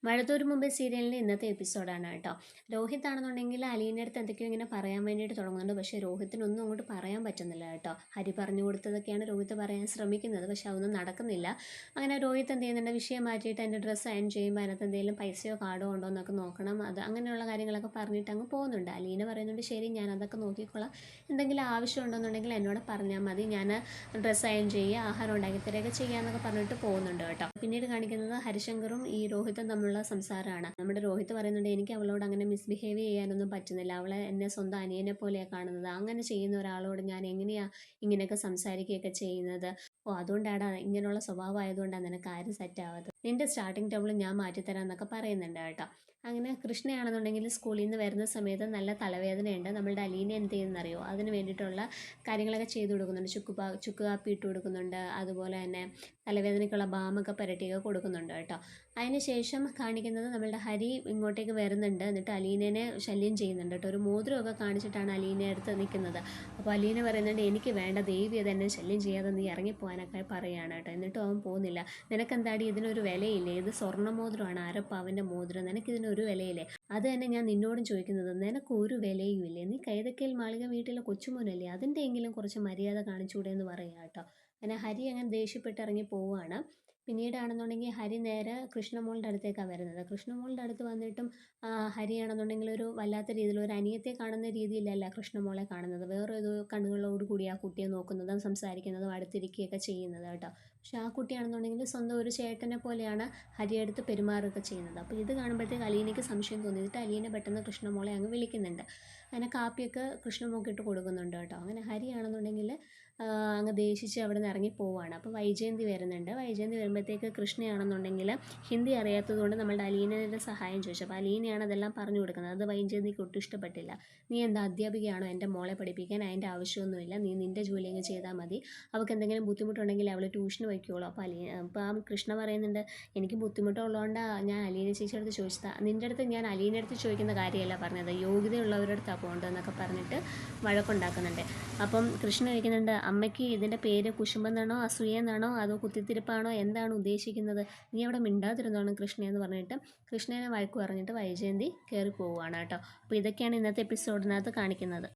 മഴത്തോരു മുമ്പേ സീരിയലിൻ്റെ ഇന്നത്തെ എപ്പിസോഡാണ് കേട്ടോ. രോഹിത് ആണെന്നുണ്ടെങ്കിൽ അലീൻ്റെ അടുത്ത് എന്തൊക്കെയോ ഇങ്ങനെ പറയാൻ വേണ്ടിയിട്ട് തുടങ്ങുന്നുണ്ട്. പക്ഷേ രോഹിത്തിനൊന്നും അങ്ങോട്ട് പറയാൻ പറ്റുന്നില്ല കേട്ടോ. ഹരി പറഞ്ഞു കൊടുത്തതൊക്കെയാണ് രോഹിത് പറയാൻ ശ്രമിക്കുന്നത്, പക്ഷെ അതൊന്നും നടക്കുന്നില്ല. അങ്ങനെ രോഹിത് എന്ത് ചെയ്യുന്നുണ്ട്, വിഷയം മാറ്റിയിട്ട് എൻ്റെ ഡ്രസ്സ് അയൺ ചെയ്യുമ്പോൾ അതിനകത്ത് എന്തെങ്കിലും പൈസയോ കാർഡോ ഉണ്ടോ എന്നൊക്കെ നോക്കണം, അത് അങ്ങനെയുള്ള കാര്യങ്ങളൊക്കെ പറഞ്ഞിട്ട് അങ്ങ് പോകുന്നുണ്ട്. അലീന പറയുന്നുണ്ട്, ശരി ഞാൻ അതൊക്കെ നോക്കിക്കോളാം, എന്തെങ്കിലും ആവശ്യം ഉണ്ടെന്നുണ്ടെങ്കിൽ എന്നോട് പറഞ്ഞാൽ മതി, ഞാൻ ഡ്രസ്സ് അയൺ ചെയ്യുക, ആഹാരം ഉണ്ടാക്കി തരികയൊക്കെ ചെയ്യാമെന്നൊക്കെ പറഞ്ഞിട്ട് പോകുന്നുണ്ട് കേട്ടോ. പിന്നീട് കാണിക്കുന്നത് ഹരിശങ്കറും ഈ രോഹിതും തമ്മിലുള്ള സംസാരമാണ്. നമ്മുടെ രോഹിത് പറയുന്നുണ്ട്, എനിക്ക് അവളോട് അങ്ങനെ മിസ്ബിഹേവ് ചെയ്യാനൊന്നും പറ്റുന്നില്ല, അവളെ എന്നെ സ്വന്തം അനിയനെ പോലെയാണ് കാണുന്നത്, അങ്ങനെ ചെയ്യുന്ന ഒരാളോട് ഞാൻ എങ്ങനെയാ ഇങ്ങനെയൊക്കെ സംസാരിക്കുകയൊക്കെ ചെയ്യുന്നത്, അതുകൊണ്ടാണ് ഇങ്ങനെയുള്ള സ്വഭാവം ആയതുകൊണ്ടാണ് നിനക്ക് ആരും സെറ്റ് ആവാത്തത്, നിന്റെ സ്റ്റാർട്ടിങ് ടേബിൾ ഞാൻ മാറ്റിത്തരാം എന്നൊക്കെ പറയുന്നുണ്ട് കേട്ടോ. അങ്ങനെ കൃഷ്ണയാണെന്നുണ്ടെങ്കിൽ സ്കൂളിൽ നിന്ന് വരുന്ന സമയത്ത് നല്ല തലവേദനയുണ്ട്. നമ്മളുടെ അലീന എന്ത് ചെയ്യുന്നറിയോ, അതിന് വേണ്ടിയിട്ടുള്ള കാര്യങ്ങളൊക്കെ ചെയ്തു കൊടുക്കുന്നുണ്ട്. ചുക്ക് കാപ്പി ഇട്ട് കൊടുക്കുന്നുണ്ട്, അതുപോലെ തന്നെ തലവേദനയ്ക്കുള്ള ബാമൊക്കെ പുരട്ടിയൊക്കെ കൊടുക്കുന്നുണ്ട് കേട്ടോ. അതിന് ശേഷം കാണിക്കുന്നത് നമ്മളുടെ ഹരി ഇങ്ങോട്ടേക്ക് വരുന്നുണ്ട്, എന്നിട്ട് അലീനനെ ശല്യം ചെയ്യുന്നുണ്ട് കേട്ടോ. ഒരു മോതിരമൊക്കെ കാണിച്ചിട്ടാണ് അലീന അടുത്ത് നിൽക്കുന്നത്. അപ്പോൾ അലീന പറയുന്നുണ്ട്, എനിക്ക് വേണ്ട, ദേവി അത് എന്നെ ശല്യം ചെയ്യാതെ നീ ഇറങ്ങിപ്പോകാനൊക്കെ പറയുകയാണ് കേട്ടോ. എന്നിട്ടും അവൻ പോകുന്നില്ല. നിനക്കെന്താടി ഇതിനൊരു വിലയില്ലേ, ഇത് സ്വർണ്ണ മോതിരമാണ്, അരപ്പവൻ്റെ മോതിരം, നിനക്കിതിനൊരു വിലയില്ലേ, അത് തന്നെ ഞാൻ നിന്നോടും ചോദിക്കുന്നത്, നിനക്കൊരു വിലയും ഇല്ലേ, നീ കൈതക്കൽ മാളിക വീട്ടിലെ കൊച്ചുമോനല്ലേ, അതിൻ്റെ എങ്കിലും കുറച്ച് മര്യാദ കാണിച്ചുകൂടെ എന്ന് പറയുക കേട്ടോ. അങ്ങനെ ഹരി അങ്ങനെ ദേഷ്യപ്പെട്ട് ഇറങ്ങി പോവുകയാണ്. പിന്നീടാണെന്നുണ്ടെങ്കിൽ ഹരി നേരെ കൃഷ്ണമോളുടെ അടുത്തേക്കാണ് വരുന്നത്. കൃഷ്ണമോളുടെ അടുത്ത് വന്നിട്ടും ഹരിയാണെന്നുണ്ടെങ്കിൽ ഒരു വല്ലാത്ത രീതിയിൽ ഒരു അനിയത്തെ കാണുന്ന രീതിയിലല്ല കൃഷ്ണമോളെ കാണുന്നത്, വേറെ ഏതോ കണ്ണുകളോട് കൂടി ആ കുട്ടിയെ നോക്കുന്നതും സംസാരിക്കുന്നതും അടുത്തിരിക്കുകയൊക്കെ ചെയ്യുന്നത് കേട്ടോ. പക്ഷെ ആ കുട്ടിയാണെന്നുണ്ടെങ്കിൽ സ്വന്തം ഒരു ചേട്ടനെ പോലെയാണ് ഹരിയെടുത്ത് പെരുമാറുകയൊക്കെ ചെയ്യുന്നത്. അപ്പോൾ ഇത് കാണുമ്പോഴത്തേക്ക് അലീനയ്ക്ക് സംശയം തോന്നിയിട്ട് അലീന പെട്ടെന്ന് കൃഷ്ണമോളെ അങ്ങ് വിളിക്കുന്നുണ്ട്. അങ്ങനെ കാപ്പിയൊക്കെ കൃഷ്ണമോൾക്ക് ഇട്ട് കൊടുക്കുന്നുണ്ട് കേട്ടോ. അങ്ങനെ ഹരിയാണെന്നുണ്ടെങ്കിൽ അങ്ങ് ദേഷിച്ച് അവിടെ നിന്ന് ഇറങ്ങി പോവുകയാണ്. അപ്പോൾ വൈജയന്തി വരുന്നുണ്ട്. വൈജയന്തി വരുമ്പോഴത്തേക്ക് കൃഷ്ണയാണെന്നുണ്ടെങ്കിൽ ഹിന്ദി അറിയാത്തതുകൊണ്ട് നമ്മളുടെ അലീനയുടെ സഹായം ചോദിച്ചു. അപ്പോൾ അലീനയാണ് അതെല്ലാം പറഞ്ഞു കൊടുക്കുന്നത്. അത് വൈജയന്തിക്ക് ഒട്ടും ഇഷ്ടപ്പെട്ടില്ല. നീ എന്താ അധ്യാപികയാണോ എൻ്റെ മോളെ പഠിപ്പിക്കാൻ, അതിൻ്റെ ആവശ്യമൊന്നുമില്ല, നീ നിൻ്റെ ജോലി അങ്ങ് ചെയ്താൽ മതി, അവൾക്ക് എന്തെങ്കിലും ബുദ്ധിമുട്ടുണ്ടെങ്കിൽ അവൾ ട്യൂഷന് വയ്ക്കുള്ളൂ. അപ്പോൾ ആ കൃഷ്ണ പറയുന്നുണ്ട്, എനിക്ക് ബുദ്ധിമുട്ടുള്ളതുകൊണ്ടാണ് ഞാൻ അലീന ചേച്ചിയുടെ അടുത്ത് ചോദിച്ചത്, നിൻ്റെ അടുത്ത് ഞാൻ അലീനയുടെ അടുത്ത് ചോദിക്കുന്ന കാര്യമല്ല പറഞ്ഞത്, യോഗ്യതയുള്ളവരുടെ അടുത്താണ് പോകേണ്ടത് എന്നൊക്കെ പറഞ്ഞിട്ട് വഴക്കുണ്ടാക്കുന്നുണ്ട്. അപ്പം കൃഷ്ണ ചോദിക്കുന്നുണ്ട്, അമ്മയ്ക്ക് ഇതിൻ്റെ പേര് കുശുമ്പെന്നാണോ അസൂയെന്നാണോ അതോ കുത്തിത്തിരിപ്പാണോ എന്താണ് ഉദ്ദേശിക്കുന്നത്, നീ അവിടെ മിണ്ടാതിരുന്നോണം കൃഷ്ണയെന്ന് പറഞ്ഞിട്ട് കൃഷ്ണനെ വഴക്ക് പറഞ്ഞിട്ട് വൈജയന്തി കയറി പോവുകയാണ് കേട്ടോ. അപ്പോൾ ഇതൊക്കെയാണ് ഇന്നത്തെ എപ്പിസോഡിനകത്ത് കാണിക്കുന്നത്.